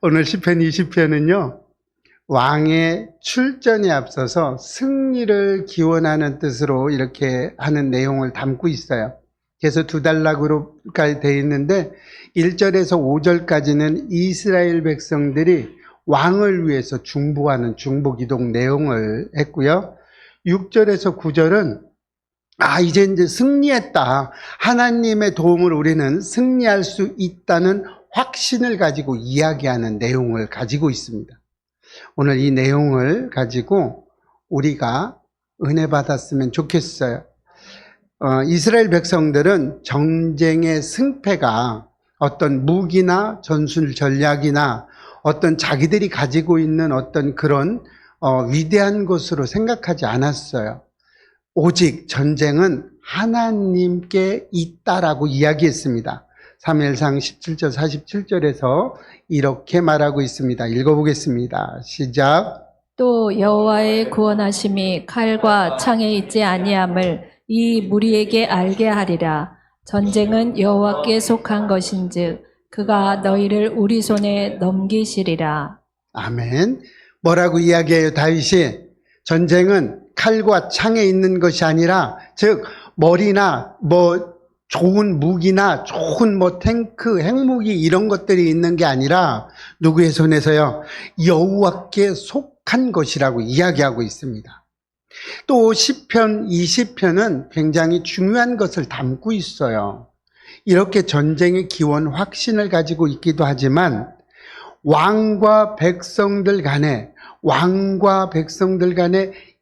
오늘 시편 20편은요, 왕의 출전에 앞서서 승리를 기원하는 뜻으로 이렇게 하는 내용을 담고 있어요. 그래서 두 단락으로 되어 있는데 1절에서 5절까지는 이스라엘 백성들이 왕을 위해서 중보하는 중보기도 내용을 했고요. 6절에서 9절은 이제 승리했다. 하나님의 도움을 우리는 승리할 수 있다는 확신을 가지고 이야기하는 내용을 가지고 있습니다. 오늘 이 내용을 가지고 우리가 은혜 받았으면 좋겠어요. 이스라엘 백성들은 전쟁의 승패가 어떤 무기나 전술 전략이나 어떤 자기들이 가지고 있는 어떤 그런 위대한 것으로 생각하지 않았어요. 오직 전쟁은 하나님께 있다라고 이야기했습니다. 사무엘상 17절 47절에서 이렇게 말하고 있습니다. 읽어보겠습니다. 시작. 또 여호와의 구원하심이 칼과 창에 있지 아니함을 이 무리에게 알게 하리라. 전쟁은 여호와께 속한 것인즉 그가 너희를 우리 손에 넘기시리라. 아멘. 뭐라고 이야기해요, 다윗이? 전쟁은 칼과 창에 있는 것이 아니라, 즉 머리나 좋은 무기나 좋은 탱크, 핵무기 이런 것들이 있는 게 아니라 누구의 손에서요? 여호와께 속한 것이라고 이야기하고 있습니다. 또 시편 20편은 굉장히 중요한 것을 담고 있어요. 이렇게 전쟁의 기원 확신을 가지고 있기도 하지만 왕과 백성들 간에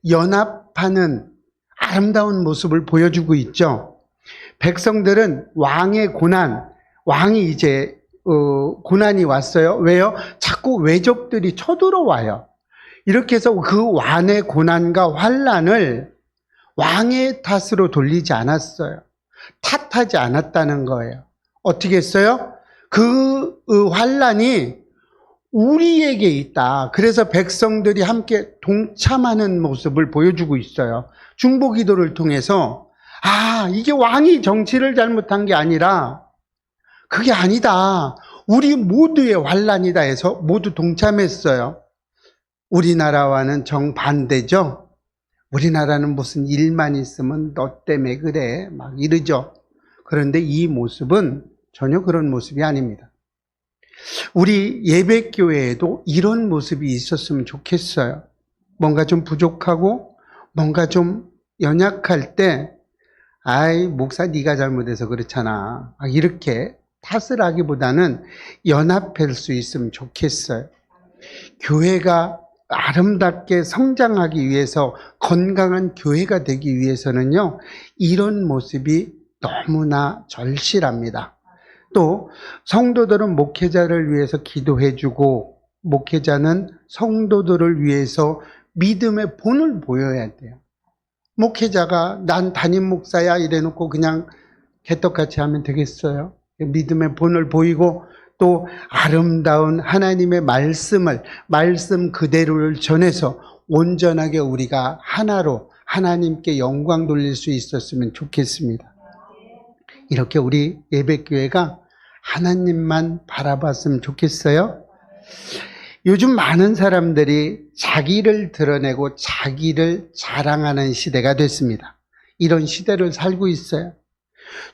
연합하는 아름다운 모습을 보여주고 있죠. 백성들은 왕의 왕이 이제 고난이 왔어요. 왜요? 자꾸 외적들이 쳐들어와요. 이렇게 해서 그 왕의 고난과 환난을 왕의 탓으로 돌리지 않았어요. 탓하지 않았다는 거예요. 어떻게 했어요? 그 환난이 우리에게 있다. 그래서 백성들이 함께 동참하는 모습을 보여주고 있어요. 중보기도를 통해서 이게 왕이 정치를 잘못한 게 아니라 그게 아니다. 우리 모두의 환난이다 해서 모두 동참했어요. 우리나라와는 정반대죠. 우리나라는 무슨 일만 있으면 너 때문에 그래 막 이러죠. 그런데 이 모습은 전혀 그런 모습이 아닙니다. 우리 예배교회에도 이런 모습이 있었으면 좋겠어요. 뭔가 좀 부족하고 뭔가 좀 연약할 때 목사 네가 잘못해서 그렇잖아. 이렇게 탓을 하기보다는 연합할 수 있으면 좋겠어요. 교회가 아름답게 성장하기 위해서, 건강한 교회가 되기 위해서는요, 이런 모습이 너무나 절실합니다. 또 성도들은 목회자를 위해서 기도해주고, 목회자는 성도들을 위해서 믿음의 본을 보여야 돼요. 목회자가 난 담임 목사야 이래놓고 그냥 개떡같이 하면 되겠어요? 믿음의 본을 보이고 또 아름다운 하나님의 말씀 그대로를 전해서 온전하게 우리가 하나로 하나님께 영광 돌릴 수 있었으면 좋겠습니다. 이렇게 우리 예배교회가 하나님만 바라봤으면 좋겠어요. 요즘 많은 사람들이 자기를 드러내고 자기를 자랑하는 시대가 됐습니다. 이런 시대를 살고 있어요.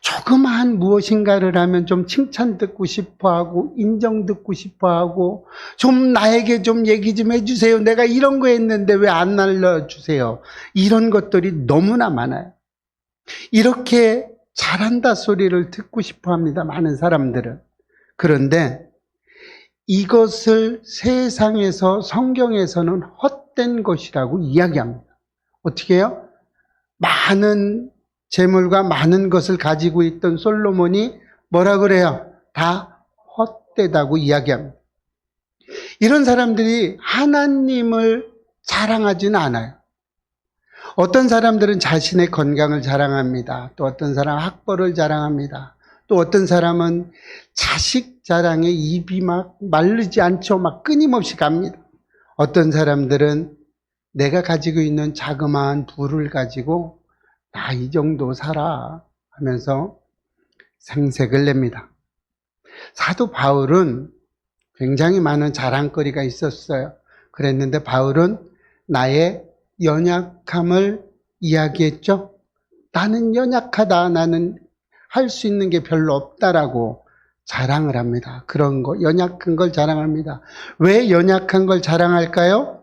조그마한 무엇인가를 하면 좀 칭찬 듣고 싶어하고 인정 듣고 싶어하고 좀 나에게 좀 얘기 좀 해주세요. 내가 이런 거 했는데 왜 안 알려주세요. 이런 것들이 너무나 많아요. 이렇게 잘한다 소리를 듣고 싶어합니다. 많은 사람들은. 그런데 이것을 세상에서, 성경에서는 헛된 것이라고 이야기합니다. 어떻게 해요? 많은 재물과 많은 것을 가지고 있던 솔로몬이 뭐라 그래요? 다 헛되다고 이야기합니다. 이런 사람들이 하나님을 자랑하지는 않아요. 어떤 사람들은 자신의 건강을 자랑합니다. 또 어떤 사람은 학벌을 자랑합니다. 또 어떤 사람은 자식 자랑에 입이 막 마르지 않죠. 막 끊임없이 갑니다. 어떤 사람들은 내가 가지고 있는 자그마한 부를 가지고 나 이 정도 살아 하면서 생색을 냅니다. 사도 바울은 굉장히 많은 자랑거리가 있었어요. 그랬는데 바울은 나의 연약함을 이야기했죠. 나는 연약하다. 나는 할 수 있는 게 별로 없다라고 자랑을 합니다. 그런 거, 연약한 걸 자랑합니다. 왜 연약한 걸 자랑할까요?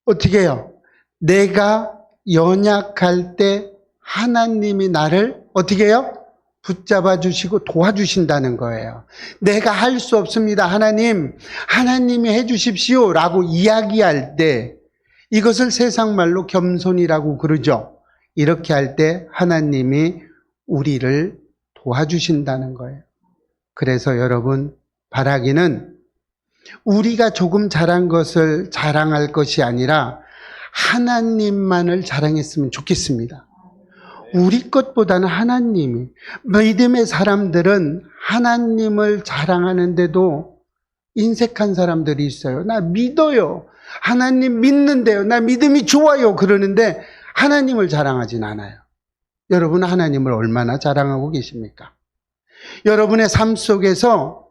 어떻게 해요? 내가 연약할 때 하나님이 나를 어떻게 해요? 붙잡아 주시고 도와주신다는 거예요. 내가 할 수 없습니다. 하나님이 해 주십시오 라고 이야기할 때 이것을 세상 말로 겸손이라고 그러죠. 이렇게 할 때 하나님이 우리를 도와주신다는 거예요. 그래서 여러분, 바라기는 우리가 조금 잘한 것을 자랑할 것이 아니라 하나님만을 자랑했으면 좋겠습니다. 우리 것보다는 하나님이. 믿음의 사람들은 하나님을 자랑하는데도 인색한 사람들이 있어요. 나 믿어요. 하나님 믿는데요. 나 믿음이 좋아요. 그러는데 하나님을 자랑하진 않아요. 여러분, 하나님을 얼마나 자랑하고 계십니까? 여러분의 삶 속에서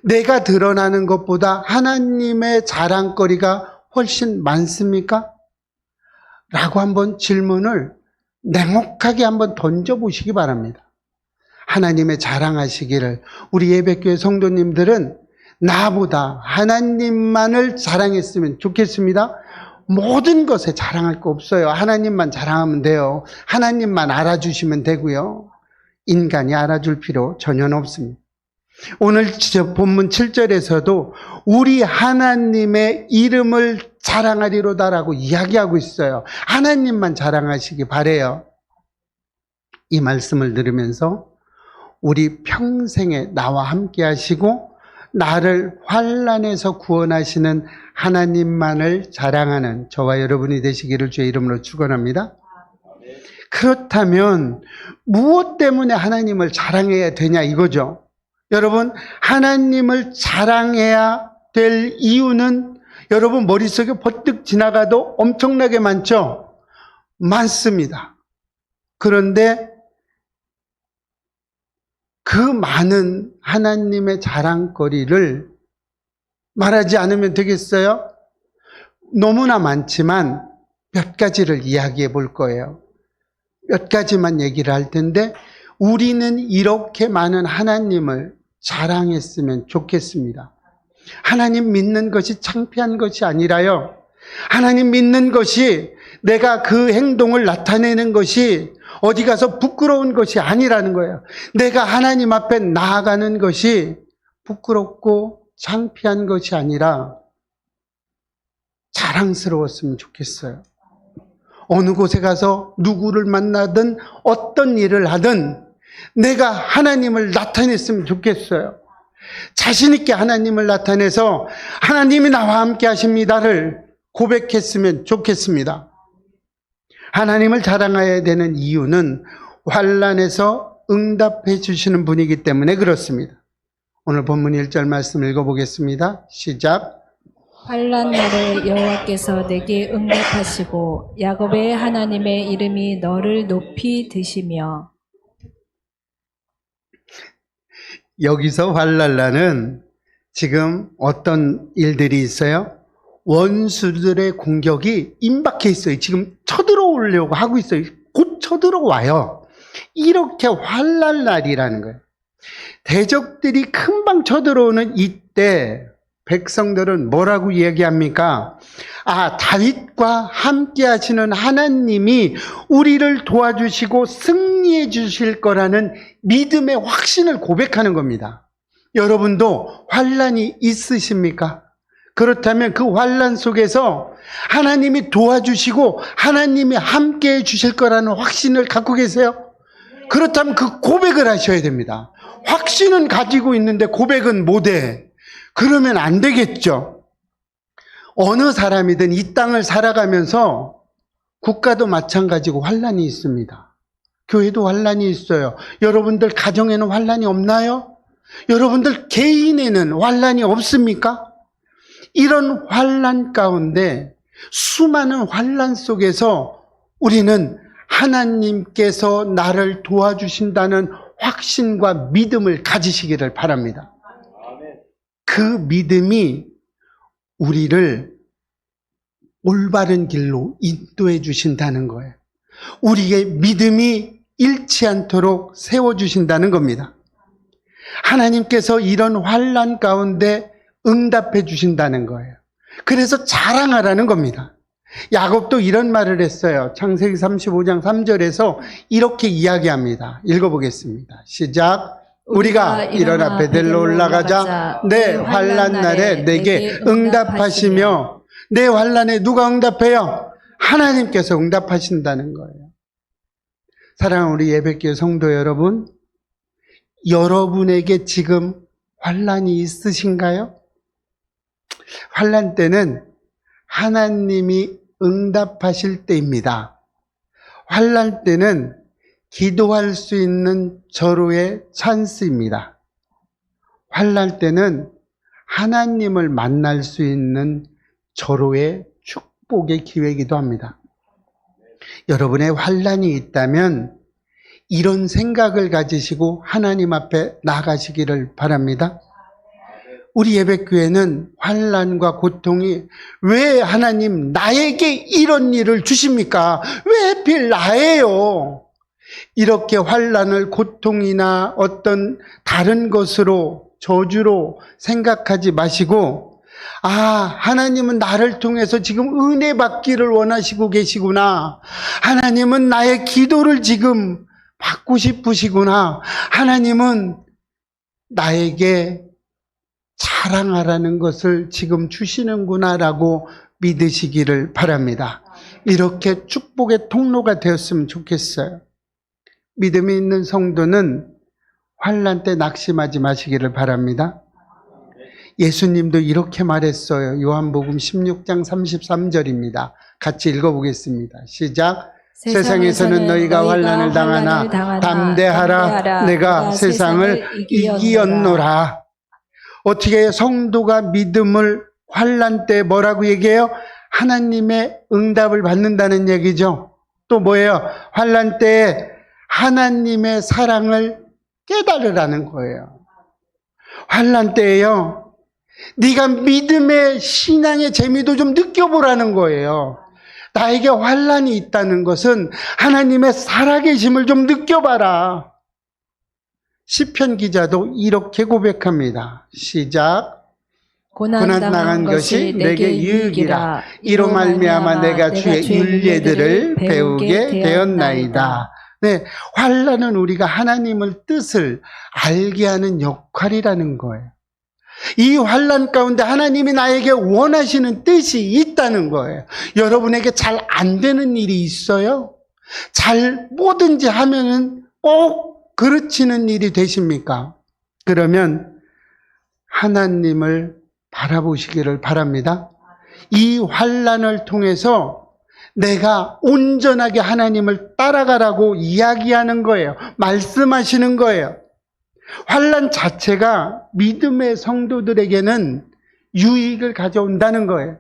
내가 드러나는 것보다 하나님의 자랑거리가 훨씬 많습니까? 라고 한번 질문을 냉혹하게 한번 던져보시기 바랍니다. 하나님의 자랑하시기를, 우리 예배교회 성도님들은 나보다 하나님만을 자랑했으면 좋겠습니다. 모든 것에 자랑할 거 없어요. 하나님만 자랑하면 돼요. 하나님만 알아주시면 되고요. 인간이 알아줄 필요 전혀 없습니다. 오늘 본문 7절에서도 우리 하나님의 이름을 자랑하리로다라고 이야기하고 있어요. 하나님만 자랑하시기 바래요. 이 말씀을 들으면서 우리 평생에 나와 함께 하시고 나를 환난에서 구원하시는 하나님만을 자랑하는 저와 여러분이 되시기를 주의 이름으로 축원합니다. 그렇다면 무엇 때문에 하나님을 자랑해야 되냐 이거죠. 여러분, 하나님을 자랑해야 될 이유는 여러분 머릿속에 버뜩 지나가도 엄청나게 많죠? 많습니다. 그런데 그 많은 하나님의 자랑거리를 말하지 않으면 되겠어요? 너무나 많지만 몇 가지를 이야기해 볼 거예요. 몇 가지만 얘기를 할 텐데 우리는 이렇게 많은 하나님을 자랑했으면 좋겠습니다. 하나님 믿는 것이 창피한 것이 아니라요. 하나님 믿는 것이 내가 그 행동을 나타내는 것이 어디 가서 부끄러운 것이 아니라는 거예요. 내가 하나님 앞에 나아가는 것이 부끄럽고 창피한 것이 아니라 자랑스러웠으면 좋겠어요. 어느 곳에 가서 누구를 만나든 어떤 일을 하든 내가 하나님을 나타냈으면 좋겠어요. 자신 있게 하나님을 나타내서 하나님이 나와 함께 하십니다를 고백했으면 좋겠습니다. 하나님을 자랑해야 되는 이유는 환난에서 응답해 주시는 분이기 때문에 그렇습니다. 오늘 본문 1절 말씀 읽어보겠습니다. 시작. 환난 날에 여호와께서 내게 응답하시고 야곱의 하나님의 이름이 너를 높이 드시며. 여기서 환난은 지금 어떤 일들이 있어요? 원수들의 공격이 임박해 있어요. 지금 쳐들어오려고 하고 있어요. 곧 쳐들어와요. 이렇게 환난 날이라는 거예요. 대적들이 금방 쳐들어오는 이때 백성들은 뭐라고 이야기합니까? 아, 다윗과 함께 하시는 하나님이 우리를 도와주시고 승리해 주실 거라는 믿음의 확신을 고백하는 겁니다. 여러분도 환난이 있으십니까? 그렇다면 그 환난 속에서 하나님이 도와주시고 하나님이 함께 해 주실 거라는 확신을 갖고 계세요? 그렇다면 그 고백을 하셔야 됩니다. 확신은 가지고 있는데 고백은 못해. 그러면 안 되겠죠. 어느 사람이든 이 땅을 살아가면서 국가도 마찬가지고 환난이 있습니다. 교회도 환난이 있어요. 여러분들 가정에는 환난이 없나요? 여러분들 개인에는 환난이 없습니까? 이런 환난 가운데 수많은 환난 속에서 우리는 하나님께서 나를 도와주신다는 확신과 믿음을 가지시기를 바랍니다. 그 믿음이 우리를 올바른 길로 인도해 주신다는 거예요. 우리의 믿음이 잃지 않도록 세워주신다는 겁니다. 하나님께서 이런 환난 가운데 응답해 주신다는 거예요. 그래서 자랑하라는 겁니다. 야곱도 이런 말을 했어요. 창세기 35장 3절에서 이렇게 이야기합니다. 읽어보겠습니다. 시작. 우리가 일어나 베델로 올라가자. 내 환난 날에 내게 응답하시며, 내 환난에 누가 응답해요? 하나님께서 응답하신다는 거예요. 사랑하는 우리 예배교회 성도 여러분, 여러분에게 지금 환난이 있으신가요? 환난 때는 하나님이 응답하실 때입니다. 환난 때는 기도할 수 있는 절호의 찬스입니다. 환난 때는 하나님을 만날 수 있는 절호의 축복의 기회이기도 합니다. 여러분의 환난이 있다면 이런 생각을 가지시고 하나님 앞에 나가시기를 바랍니다. 우리 예배교회는 환난과 고통이 왜 하나님 나에게 이런 일을 주십니까? 왜 하필 나예요? 이렇게 환난을 고통이나 어떤 다른 것으로 저주로 생각하지 마시고, 아, 하나님은 나를 통해서 지금 은혜 받기를 원하시고 계시구나. 하나님은 나의 기도를 지금 받고 싶으시구나. 하나님은 나에게 자랑하라는 것을 지금 주시는구나라고 믿으시기를 바랍니다. 이렇게 축복의 통로가 되었으면 좋겠어요. 믿음이 있는 성도는 환난 때 낙심하지 마시기를 바랍니다. 예수님도 이렇게 말했어요. 요한복음 16장 33절입니다. 같이 읽어보겠습니다. 시작. 세상에서는 너희가 환난을 당하나 담대하라. 내가 세상을 이기었노라. 어떻게 성도가 믿음을 환난 때 뭐라고 얘기해요? 하나님의 응답을 받는다는 얘기죠. 또 뭐예요? 환난 때 하나님의 사랑을 깨달으라는 거예요. 환난 때에요, 네가 믿음의 신앙의 재미도 좀 느껴보라는 거예요. 나에게 환난이 있다는 것은 하나님의 살아계심을 좀 느껴봐라. 시편 기자도 이렇게 고백합니다. 시작. 고난당한 것이 내게 유익이라. 이로 말미암아 내가 주의 율례들을 배우게 되었나이다. 네, 환난은 우리가 하나님의 뜻을 알게 하는 역할이라는 거예요. 이 환난 가운데 하나님이 나에게 원하시는 뜻이 있다는 거예요. 여러분에게 잘 안 되는 일이 있어요? 잘 뭐든지 하면은 그르치는 일이 되십니까? 그러면 하나님을 바라보시기를 바랍니다. 이 환난을 통해서 내가 온전하게 하나님을 따라가라고 이야기하는 거예요. 말씀하시는 거예요. 환난 자체가 믿음의 성도들에게는 유익을 가져온다는 거예요.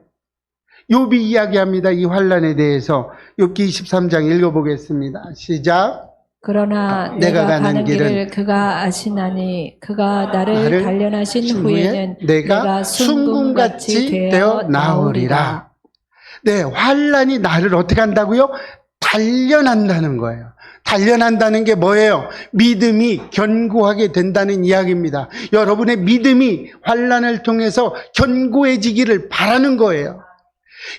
욥이 이야기합니다. 이 환난에 대해서. 욥기 23장 읽어보겠습니다. 시작. 그러나 내가 가는 길을 그가 아시나니 그가 나를 단련하신 후에는 내가 순금같이 되어 나오리라. 네, 환난이 나를 어떻게 한다고요? 단련한다는 거예요. 단련한다는 게 뭐예요? 믿음이 견고하게 된다는 이야기입니다. 여러분의 믿음이 환난을 통해서 견고해지기를 바라는 거예요.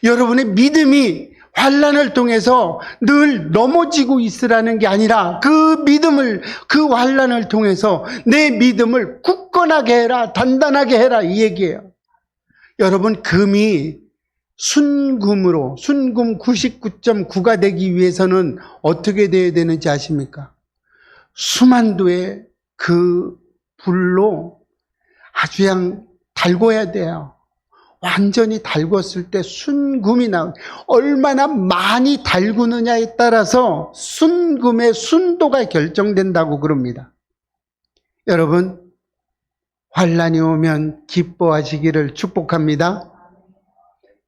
여러분의 믿음이 환난을 통해서 늘 넘어지고 있으라는 게 아니라 그 믿음을, 그 환난을 통해서 내 믿음을 굳건하게 해라, 단단하게 해라, 이 얘기예요. 여러분, 금이 순금으로, 순금 99.9가 되기 위해서는 어떻게 되어야 되는지 아십니까? 수만도의 그 불로 아주 그냥 달궈야 돼요. 완전히 달궜을 때 순금이 나오는, 얼마나 많이 달구느냐에 따라서 순금의 순도가 결정된다고 그럽니다. 여러분, 환난이 오면 기뻐하시기를 축복합니다.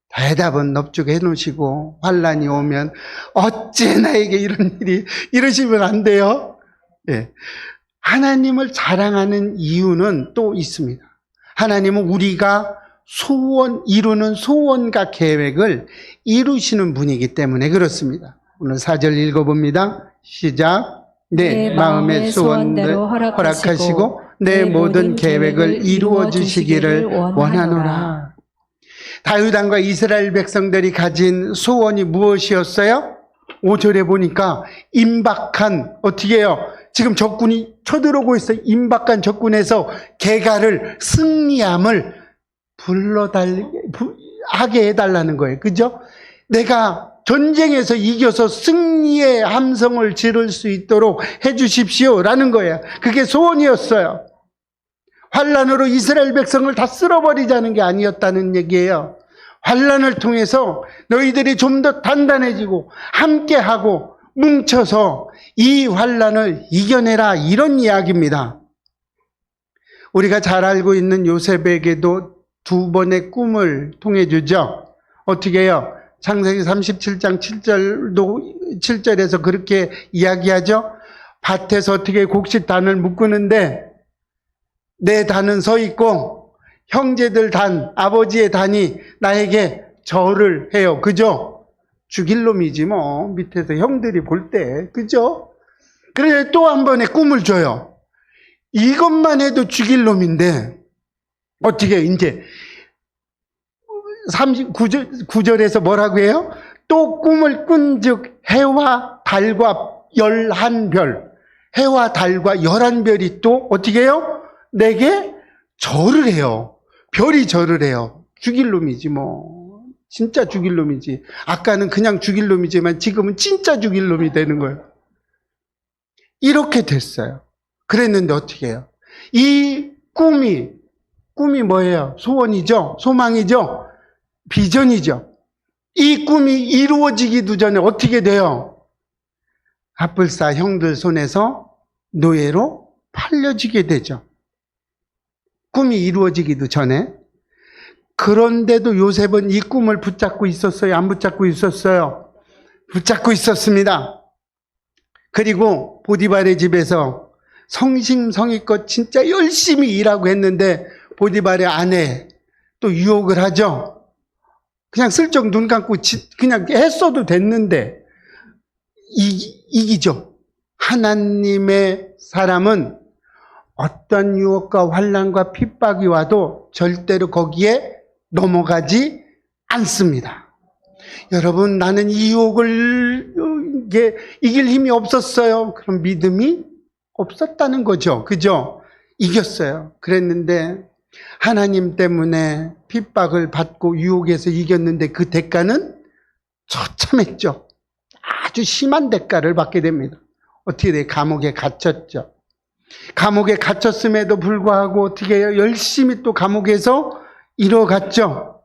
대답은 넙죽해 놓으시고, 환난이 오면 어째 나에게 이런 일이, 이러시면 안 돼요. 예. 하나님을 자랑하는 이유는 또 있습니다. 하나님은 우리가 이루는 소원과 계획을 이루시는 분이기 때문에 그렇습니다. 오늘 4절 읽어봅니다. 시작. 내 마음의 소원대로 허락하시고 내 모든 계획을 이루어 주시기를 원하노라. 다윗 왕과 이스라엘 백성들이 가진 소원이 무엇이었어요? 5절에 보니까 임박한, 어떻게 해요? 지금 적군이 쳐들어오고 있어요. 임박한 적군에서 개가를, 승리함을 하게 해달라는 거예요. 그죠? 내가 전쟁에서 이겨서 승리의 함성을 지를 수 있도록 해주십시오 라는 거예요. 그게 소원이었어요. 환란으로 이스라엘 백성을 다 쓸어버리자는 게 아니었다는 얘기예요. 환란을 통해서 너희들이 좀 더 단단해지고 함께하고 뭉쳐서 이 환란을 이겨내라, 이런 이야기입니다. 우리가 잘 알고 있는 요셉에게도 2번의 꿈을 통해 주죠. 어떻게 해요? 창세기 37장 7절에서 그렇게 이야기하죠. 밭에서 어떻게 곡식 단을 묶는데 내 단은 서 있고 형제들 단, 아버지의 단이 나에게 절을 해요. 그죠? 죽일 놈이지 뭐, 밑에서 형들이 볼 때. 그죠? 그래서 또 한 번의 꿈을 줘요. 이것만 해도 죽일 놈인데 어떻게 이제 39절에서 뭐라고 해요? 또 꿈을 꾼즉 해와 달과 11별, 해와 달과 11별이 또 어떻게 해요? 내게 절을 해요. 별이 절을 해요. 죽일 놈이지 뭐. 진짜 죽일 놈이지. 아까는 그냥 죽일 놈이지만 지금은 진짜 죽일 놈이 되는 거예요. 이렇게 됐어요. 그랬는데 어떻게 해요? 이 꿈이 뭐예요? 소원이죠? 소망이죠? 비전이죠? 이 꿈이 이루어지기도 전에 어떻게 돼요? 합불사 형들 손에서 노예로 팔려지게 되죠. 꿈이 이루어지기도 전에. 그런데도 요셉은 이 꿈을 붙잡고 있었어요? 안 붙잡고 있었어요? 붙잡고 있었습니다. 그리고 보디발의 집에서 성심성의껏 진짜 열심히 일하고 했는데 보디발의 아내 또 유혹을 하죠. 그냥 슬쩍 눈 감고 그냥 했어도 됐는데 이기죠. 하나님의 사람은 어떤 유혹과 환난과 핍박이 와도 절대로 거기에 넘어가지 않습니다. 여러분, 나는 이 유혹을 이길 힘이 없었어요. 그럼 믿음이 없었다는 거죠. 그죠? 이겼어요. 그랬는데 하나님 때문에 핍박을 받고 유혹에서 이겼는데 그 대가는 처참했죠. 아주 심한 대가를 받게 됩니다. 어떻게 돼요? 감옥에 갇혔죠. 감옥에 갇혔음에도 불구하고 어떻게 해요? 열심히 또 감옥에서 이뤄갔죠.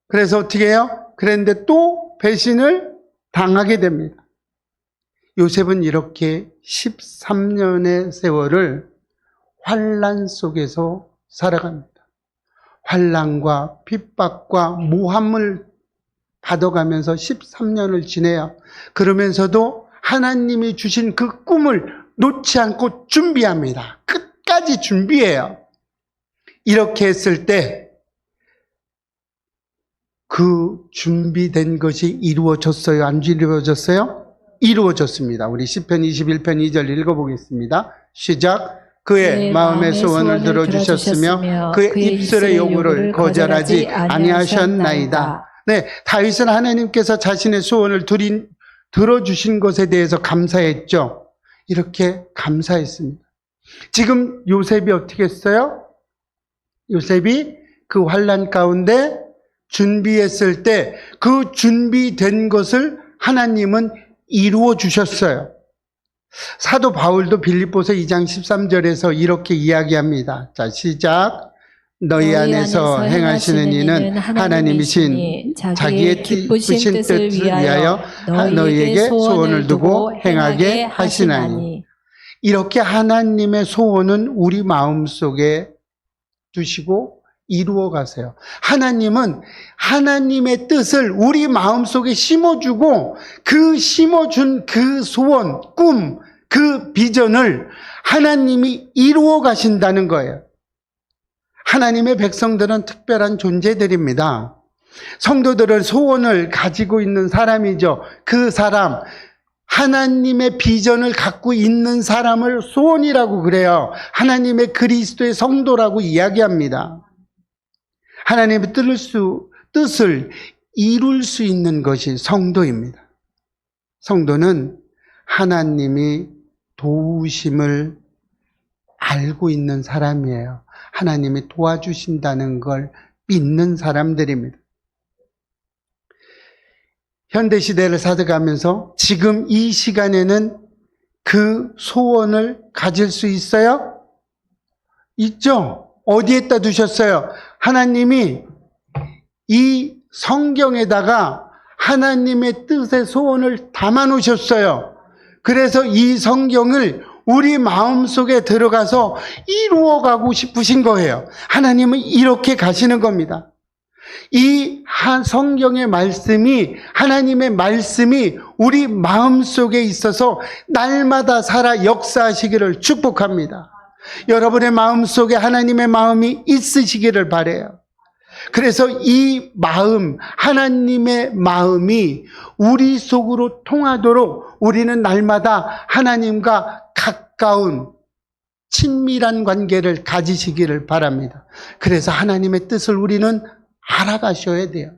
그래서 어떻게 해요? 그랬는데 또 배신을 당하게 됩니다. 요셉은 이렇게 13년의 세월을 환난 속에서 살아갑니다. 환난과 핍박과 모함을 받아가면서 13년을 지내요. 그러면서도 하나님이 주신 그 꿈을 놓지 않고 준비합니다. 끝까지 준비해요. 이렇게 했을 때 그 준비된 것이 이루어졌어요? 안 이루어졌어요? 이루어졌습니다. 우리 시편 21편 2절 읽어보겠습니다. 시작. 그의 마음의 소원을 들어주셨으며 그의 입술의 요구를 거절하지 아니하셨나이다. 네, 다윗은 하나님께서 자신의 소원을 들어주신 것에 대해서 감사했죠. 이렇게 감사했습니다. 지금 요셉이 어떻게 했어요? 요셉이 그 환난 가운데 준비했을 때 그 준비된 것을 하나님은 이루어 주셨어요. 사도 바울도 빌립보서 2장 13절에서 이렇게 이야기합니다. 자, 시작. 너희 안에서 행하시는 이는 하나님이신 자기의 기쁘신 뜻을 위하여 너희에게 소원을 두고 행하게 하시나니. 이렇게 하나님의 소원은 우리 마음속에 두시고 이루어 가세요. 하나님은 하나님의 뜻을 우리 마음속에 심어주고 그 심어준 그 소원, 꿈, 그 비전을 하나님이 이루어 가신다는 거예요. 하나님의 백성들은 특별한 존재들입니다. 성도들을 소원을 가지고 있는 사람이죠. 그 사람, 하나님의 비전을 갖고 있는 사람을 소원이라고 그래요. 하나님의 그리스도의 성도라고 이야기합니다. 하나님의 뜻을 이룰 수 있는 것이 성도입니다. 성도는 하나님이 도우심을 알고 있는 사람이에요. 하나님이 도와주신다는 걸 믿는 사람들입니다. 현대시대를 살아가면서 지금 이 시간에는 그 소원을 가질 수 있어요? 있죠? 어디에다 두셨어요? 하나님이 이 성경에다가 하나님의 뜻의 소원을 담아 놓으셨어요. 그래서 이 성경을 우리 마음속에 들어가서 이루어가고 싶으신 거예요. 하나님은 이렇게 가시는 겁니다. 이 성경의 말씀이, 하나님의 말씀이 우리 마음속에 있어서 날마다 살아 역사하시기를 축복합니다. 여러분의 마음속에 하나님의 마음이 있으시기를 바라요. 그래서 이 마음, 하나님의 마음이 우리 속으로 통하도록 우리는 날마다 하나님과 가까운 친밀한 관계를 가지시기를 바랍니다. 그래서 하나님의 뜻을 우리는 알아가셔야 돼요.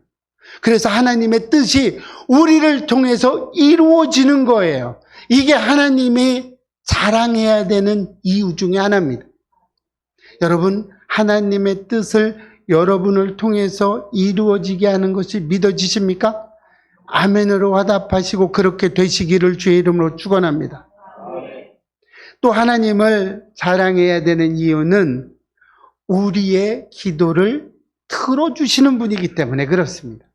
그래서 하나님의 뜻이 우리를 통해서 이루어지는 거예요. 이게 하나님이 자랑해야 되는 이유 중에 하나입니다. 여러분, 하나님의 뜻을 여러분을 통해서 이루어지게 하는 것이 믿어지십니까? 아멘으로 화답하시고 그렇게 되시기를 주의 이름으로 축원합니다. 또 하나님을 자랑해야 되는 이유는 우리의 기도를 들어주시는 분이기 때문에 그렇습니다.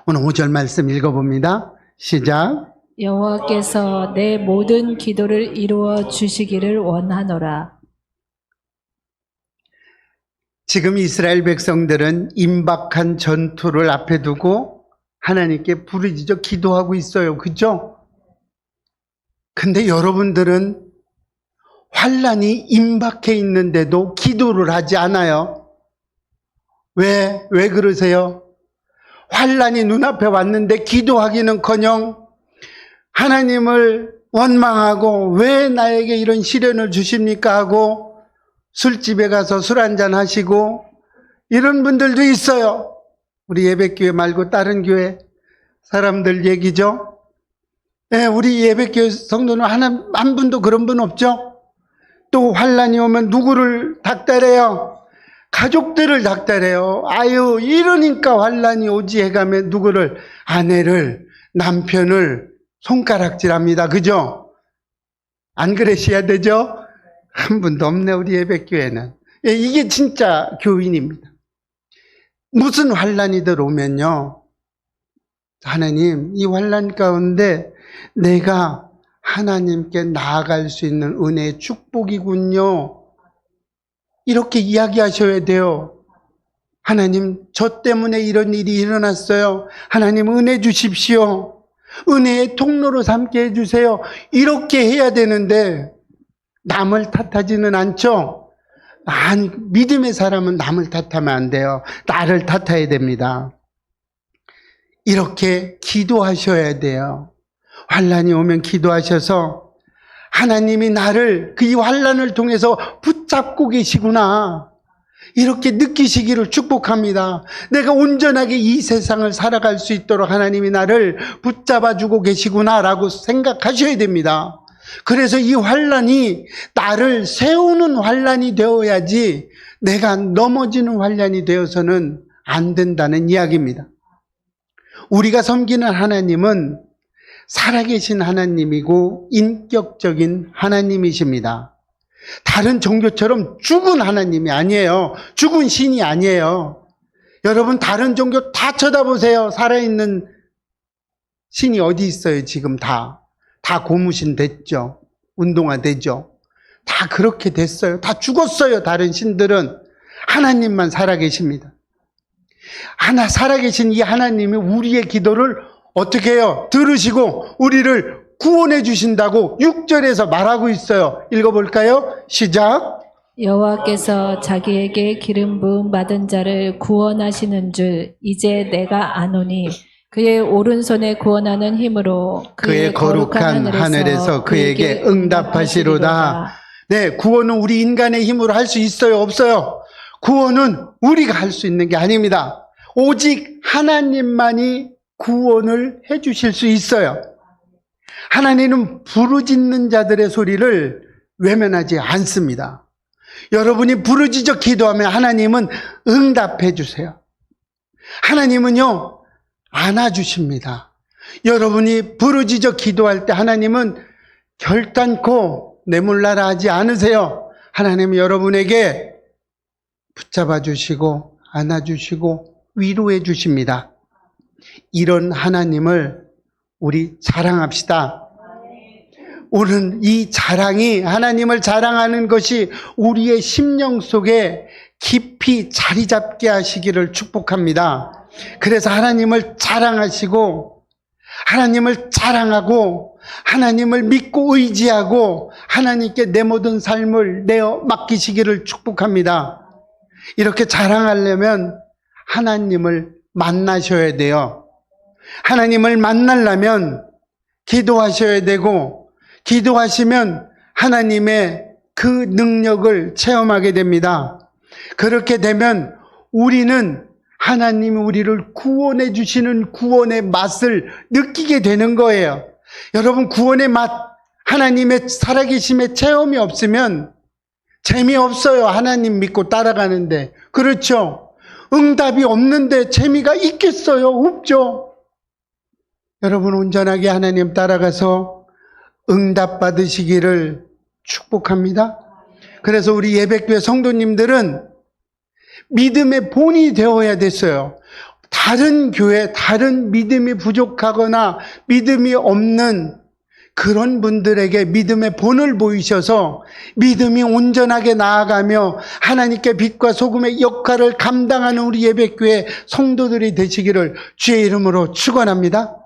오늘 5절 말씀 읽어봅니다. 시작. 여호와께서 내 모든 기도를 이루어 주시기를 원하노라. 지금 이스라엘 백성들은 임박한 전투를 앞에 두고 하나님께 부르짖어 기도하고 있어요. 그죠? 근데 여러분들은 환란이 임박해 있는데도 기도를 하지 않아요. 왜 그러세요? 환란이 눈앞에 왔는데 기도하기는커녕 하나님을 원망하고 왜 나에게 이런 시련을 주십니까 하고 술집에 가서 술 한잔 하시고 이런 분들도 있어요. 우리 예배교회 말고 다른 교회 사람들 얘기죠. 네, 우리 예배교회 성도는 한 분도 그런 분 없죠. 또 환란이 오면 누구를 닥달해요? 가족들을 닥달해요. 아유, 이러니까 환란이 오지 해가며 누구를, 아내를, 남편을 손가락질합니다. 그죠? 안 그러셔야 되죠? 한 분도 없네, 우리 예배교회는. 이게 진짜 교인입니다. 무슨 환란이 들어오면요, 하나님, 이 환란 가운데 내가 하나님께 나아갈 수 있는 은혜의 축복이군요. 이렇게 이야기하셔야 돼요. 하나님, 저 때문에 이런 일이 일어났어요. 하나님, 은혜 주십시오. 은혜의 통로로 삼게 해주세요. 이렇게 해야 되는데 남을 탓하지는 않죠. 믿음의 사람은 남을 탓하면 안 돼요. 나를 탓해야 됩니다. 이렇게 기도하셔야 돼요. 환란이 오면 기도하셔서 하나님이 나를 이 환란을 통해서 붙잡고 계시구나, 이렇게 느끼시기를 축복합니다. 내가 온전하게 이 세상을 살아갈 수 있도록 하나님이 나를 붙잡아주고 계시구나라고 생각하셔야 됩니다. 그래서 이 환란이 나를 세우는 환란이 되어야지 내가 넘어지는 환란이 되어서는 안 된다는 이야기입니다. 우리가 섬기는 하나님은 살아계신 하나님이고 인격적인 하나님이십니다. 다른 종교처럼 죽은 하나님이 아니에요. 죽은 신이 아니에요. 여러분, 다른 종교 다 쳐다보세요. 살아있는 신이 어디 있어요? 지금 다 고무신 됐죠. 운동화 되죠. 다 그렇게 됐어요. 다 죽었어요. 다른 신들은. 하나님만 살아계십니다. 살아계신 이 하나님이 우리의 기도를 어떻게 해요? 들으시고 우리를 구원해 주신다고 6절에서 말하고 있어요. 읽어볼까요? 시작. 여호와께서 자기에게 기름 부음 받은 자를 구원하시는 줄 이제 내가 아노니 그의 오른손에 구원하는 힘으로 그의 거룩한 하늘에서 그에게 응답하시로다. 네, 구원은 우리 인간의 힘으로 할 수 있어요, 없어요? 구원은 우리가 할 수 있는 게 아닙니다. 오직 하나님만이 구원을 해 주실 수 있어요. 하나님은 부르짖는 자들의 소리를 외면하지 않습니다. 여러분이 부르짖어 기도하면 하나님은 응답해 주세요. 하나님은요, 안아주십니다. 여러분이 부르짖어 기도할 때 하나님은 결단코 내몰라라 하지 않으세요. 하나님은 여러분에게 붙잡아 주시고 안아주시고 위로해 주십니다. 이런 하나님을 우리 자랑합시다. 오늘 이 자랑이, 하나님을 자랑하는 것이 우리의 심령 속에 깊이 자리 잡게 하시기를 축복합니다. 그래서 하나님을 자랑하시고, 하나님을 자랑하고, 하나님을 믿고 의지하고, 하나님께 내 모든 삶을 내어 맡기시기를 축복합니다. 이렇게 자랑하려면 하나님을 만나셔야 돼요. 하나님을 만나려면 기도하셔야 되고, 기도하시면 하나님의 그 능력을 체험하게 됩니다. 그렇게 되면 우리는 하나님이 우리를 구원해 주시는 구원의 맛을 느끼게 되는 거예요. 여러분, 구원의 맛, 하나님의 살아계심의 체험이 없으면 재미없어요. 하나님 믿고 따라가는데. 그렇죠? 응답이 없는데 재미가 있겠어요? 없죠? 여러분, 온전하게 하나님 따라가서 응답 받으시기를 축복합니다. 그래서 우리 예배교회 성도님들은 믿음의 본이 되어야 됐어요. 다른 교회, 다른 믿음이 부족하거나 믿음이 없는 그런 분들에게 믿음의 본을 보이셔서 믿음이 온전하게 나아가며 하나님께 빛과 소금의 역할을 감당하는 우리 예배교회 성도들이 되시기를 주의 이름으로 축원합니다.